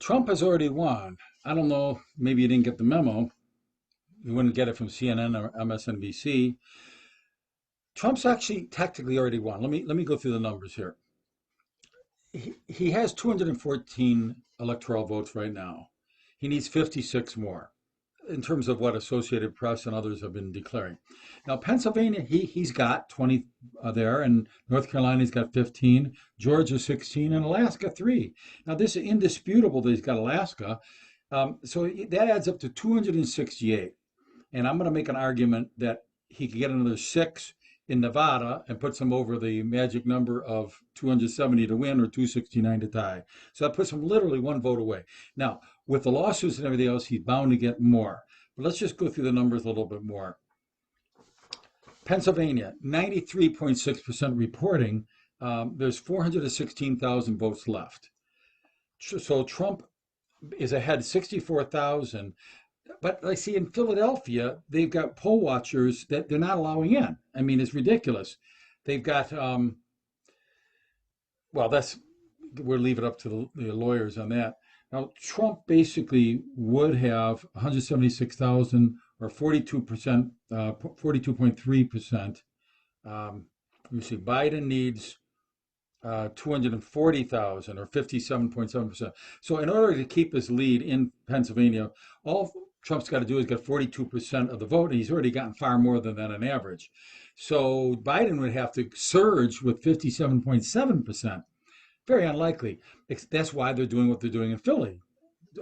Trump has already won. I don't know, maybe you didn't get the memo. You wouldn't get it from CNN or MSNBC. Trump's actually technically already won. Let me go through the numbers here. He has 214 electoral votes right now. He needs 56 more in terms of what Associated Press and others have been declaring. Now, Pennsylvania, he's got 20 there, and North Carolina's got 15, Georgia 16, and Alaska 3. Now, this is indisputable that he's got Alaska. So that adds up to 268. And I'm going to make an argument that he could get another 6 in Nevada and puts him over the magic number of 270 to win or 269 to tie. So that puts him literally one vote away. Now, with the lawsuits and everything else, he's bound to get more. But let's just go through the numbers a little bit more. Pennsylvania, 93.6% reporting. There's 416,000 votes left. So Trump is ahead 64,000. But I see in Philadelphia, they've got poll watchers that they're not allowing in. I mean, it's ridiculous. They've got, well, we'll leave it up to the lawyers on that. Now, Trump basically would have 176,000 or 42%, 42.3%. Let me see, Biden needs 240,000 or 57.7%. So in order to keep his lead in Pennsylvania, all Trump's got to do is get 42% of the vote, and he's already gotten far more than that on average. So Biden would have to surge with 57.7%. Very unlikely. That's why they're doing what they're doing in Philly,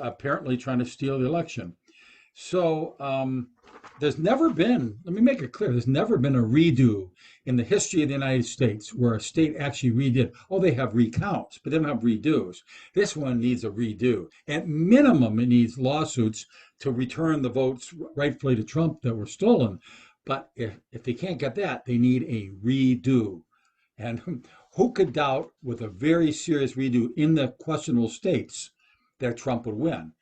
apparently trying to steal the election. So there's never been, let me make it clear, there's never been a redo in the history of the United States where a state actually redid. Oh, they have recounts, but they don't have redos. This one needs a redo. At minimum, it needs lawsuits to return the votes rightfully to Trump that were stolen. But if they can't get that, they need a redo. And who could doubt with a very serious redo in the questionable states that Trump would win?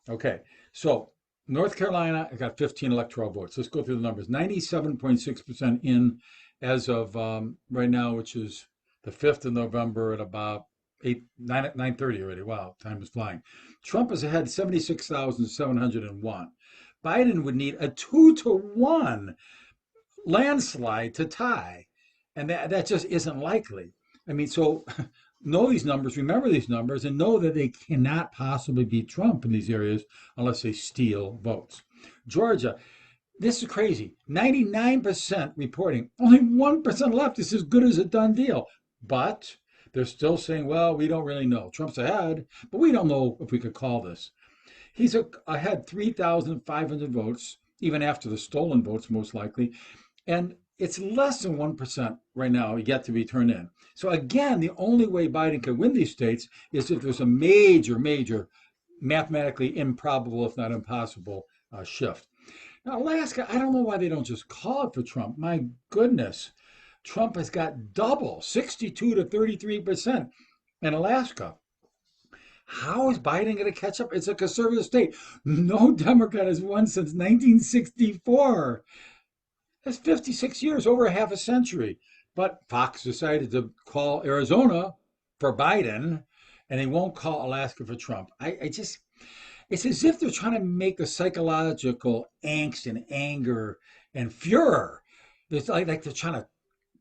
Okay, so North Carolina got 15 electoral votes. Let's go through the numbers. 97.6% in as of right now, which is the 5th of November at about 9:30 already. Wow, time is flying. Trump is ahead 76,701. Biden would need a 2-to-1 landslide to tie. And that just isn't likely. I mean, so know these numbers, remember these numbers, and know that they cannot possibly beat Trump in these areas unless they steal votes. Georgia, this is crazy. 99% reporting, only 1% left. This is as good as a done deal. But they're still saying, well, we don't really know. Trump's ahead, but we don't know if we could call this. He's ahead 3,500 votes, even after the stolen votes, most likely. And it's less than 1% right now yet to be turned in. So again, the only way Biden could win these states is if there's a major, major, mathematically improbable, if not impossible, shift. Now, Alaska, I don't know why they don't just call it for Trump. My goodness, Trump has got double, 62 to 33% in Alaska. How is Biden going to catch up? It's a conservative state. No Democrat has won since 1964. That's 56 years, over half a century. But Fox decided to call Arizona for Biden, and they won't call Alaska for Trump. I just, it's as if they're trying to make a psychological angst and anger and furor. It's like they're trying to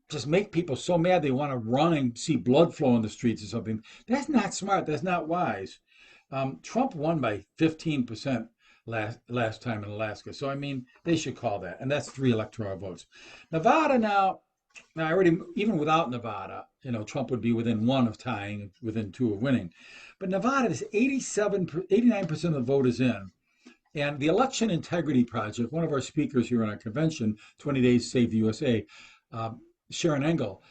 just make people so mad they want to run and see blood flow in the streets or something. That's not smart. That's not wise. Trump won by 15% last time in Alaska. So I mean, they should call that, and that's 3 electoral votes. Nevada now I already even without Nevada, Trump would be within 1 of tying, within 2 of winning. But Nevada is 89% of the vote is in. And the Election Integrity Project, one of our speakers here in our convention, 20 Days Save the USA, Sharon Engel,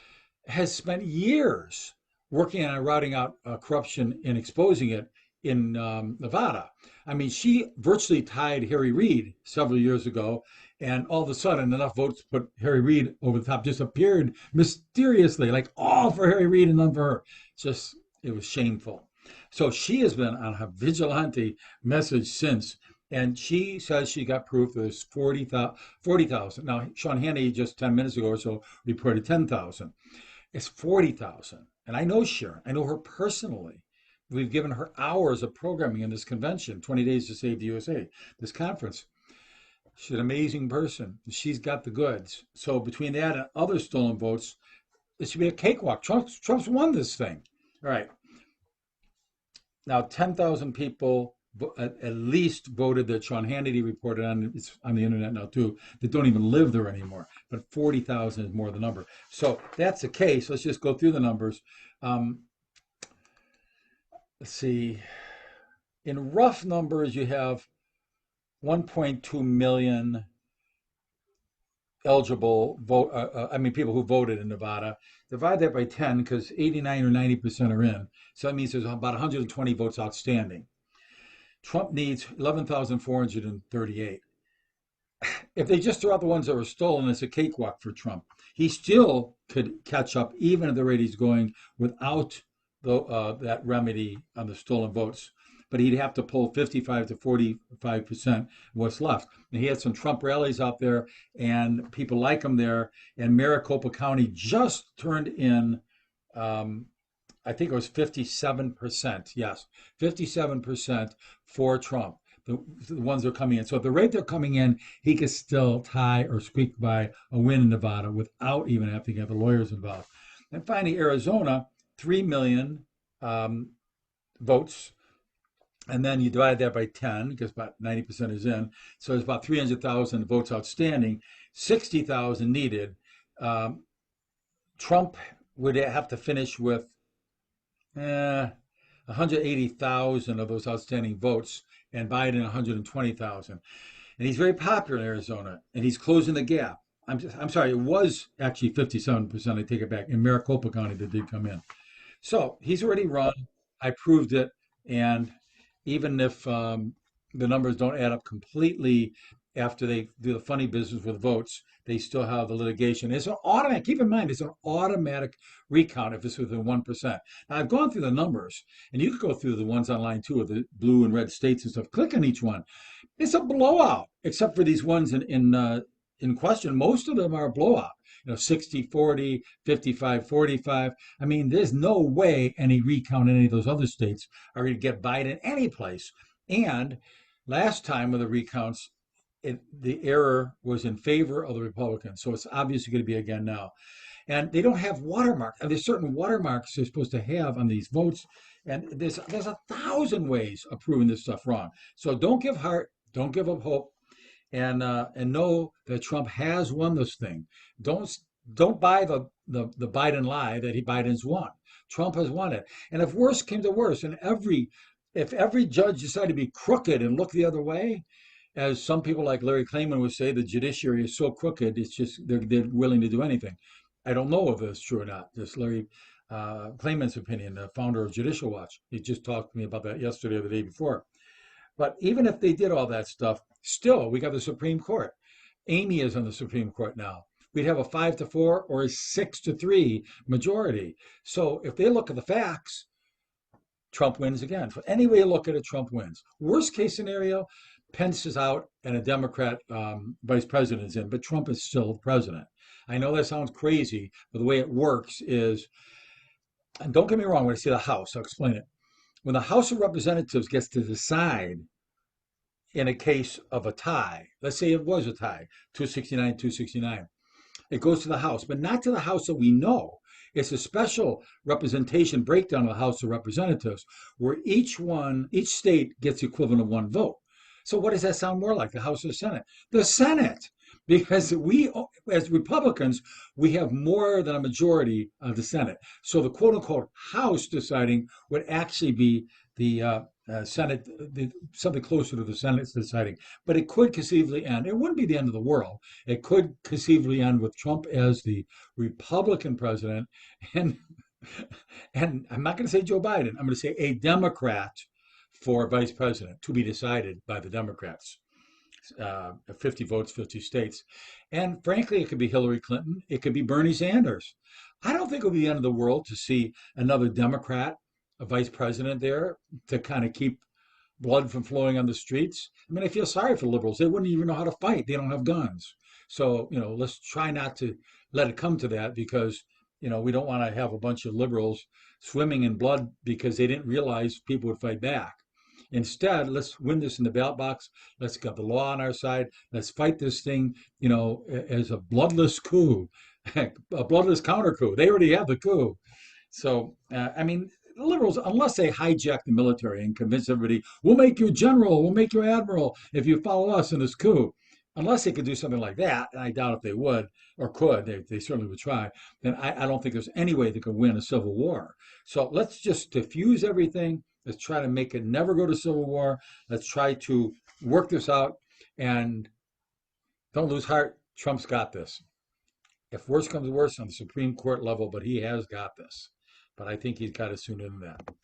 has spent years working on rooting out corruption and exposing it in Nevada. I mean, she virtually tied Harry Reid several years ago, and all of a sudden, enough votes to put Harry Reid over the top just appeared mysteriously, like all for Harry Reid and none for her. Just, it was shameful. So she has been on a vigilante message since, and she says she got proof there's 40,000. Now, Sean Hannity just 10 minutes ago or so reported 10,000. It's 40,000. And I know Sharon, I know her personally. we've given her hours of programming in this convention, 20 Days to Save the USA, this conference. She's an amazing person. She's got the goods. So between that and other stolen votes, it should be a cakewalk. Trump's won this thing. All right. Now, 10,000 people at least voted that Sean Hannity reported on. It's on the internet now too, that don't even live there anymore. But 40,000 is more the number. So that's the case. Let's just go through the numbers. Um, let's see. In rough numbers, you have 1.2 million eligible vote. People who voted in Nevada. Divide that by 10 because 89 or 90% are in. So that means there's about 120 votes outstanding. Trump needs 11,438. If they just throw out the ones that were stolen, it's a cakewalk for Trump. He still could catch up, even at the rate he's going, without that remedy on the stolen votes. But he'd have to pull 55 to 45% what's left. And he had some Trump rallies out there, and people like him there. And Maricopa County just turned in, I think it was 57%. Yes, 57% for Trump. The ones that are coming in. So at the rate they're coming in, he could still tie or squeak by a win in Nevada without even having to have the lawyers involved. And finally, Arizona, 3 million votes. And then you divide that by 10, because about 90% is in. So there's about 300,000 votes outstanding, 60,000 needed. Trump would have to finish with 180,000 of those outstanding votes, and Biden 120,000. And he's very popular in Arizona, and he's closing the gap. I'm sorry, it was actually 57%. I take it back. In Maricopa County, that did come in. So he's already run. I proved it, and even if the numbers don't add up completely after they do the funny business with votes, they still have the litigation. It's an automatic, keep in mind, it's an automatic recount if it's within 1%. Now, I've gone through the numbers, and you could go through the ones online too, of the blue and red states and stuff. Click on each one. It's a blowout, except for these ones in question. Most of them are a blowout. 60-40, 55-45. I mean, there's no way any recount in any of those other states are going to get Biden any place. And last time with the recounts, the error was in favor of the Republicans. So it's obviously going to be again now. And they don't have watermarks. And there's certain watermarks they're supposed to have on these votes. And there's 1,000 ways of proving this stuff wrong. So don't give heart, don't give up hope, and know that Trump has won this thing. Don't buy the Biden lie that Biden's won. Trump has won it. And if worse came to worse, and if every judge decided to be crooked and look the other way, as some people like Larry Klayman would say, the judiciary is so crooked, it's just they're willing to do anything. I don't know if it's true or not. This Larry Klayman's opinion, the founder of Judicial Watch. He just talked to me about that yesterday or the day before. But even if they did all that stuff, still, we got the Supreme Court. Amy is on the Supreme Court now. We'd have a 5-4 or a 6-3 majority. So if they look at the facts, Trump wins again. So any way you look at it, Trump wins. Worst case scenario, Pence is out and a Democrat vice president is in, but Trump is still president. I know that sounds crazy, but the way it works is, and don't get me wrong, when I say the House, I'll explain it. When the House of Representatives gets to decide in a case of a tie, let's say it was a tie, 269, 269, it goes to the House, but not to the House that we know. It's a special representation breakdown of the House of Representatives where each state gets the equivalent of one vote. So what does that sound more like, the House or the Senate? The Senate, because we, as Republicans, we have more than a majority of the Senate. So the quote unquote House deciding would actually be the Senate, something closer to the Senate deciding. But it could conceivably end. It wouldn't be the end of the world. It could conceivably end with Trump as the Republican president. And I'm not going to say Joe Biden. I'm going to say a Democrat for vice president to be decided by the Democrats. 50 votes, 50 states. And frankly, it could be Hillary Clinton. It could be Bernie Sanders. I don't think it'll be the end of the world to see another Democrat, a vice president there to kind of keep blood from flowing on the streets. I mean, I feel sorry for liberals. They wouldn't even know how to fight. They don't have guns. So, let's try not to let it come to that because we don't want to have a bunch of liberals swimming in blood because they didn't realize people would fight back. Instead, let's win this in the ballot box. Let's get the law on our side. Let's fight this thing, as a bloodless coup, a bloodless counter coup. They already have the coup. So, I mean, the liberals, unless they hijack the military and convince everybody, we'll make you general, we'll make you admiral if you follow us in this coup, unless they could do something like that, and I doubt if they would or could, they certainly would try, then I don't think there's any way they could win a civil war. So let's just diffuse everything. Let's try to make it never go to civil war. Let's try to work this out and don't lose heart. Trump's got this. If worse comes to worse on the Supreme Court level, but he has got this. But I think he's got it sooner than that.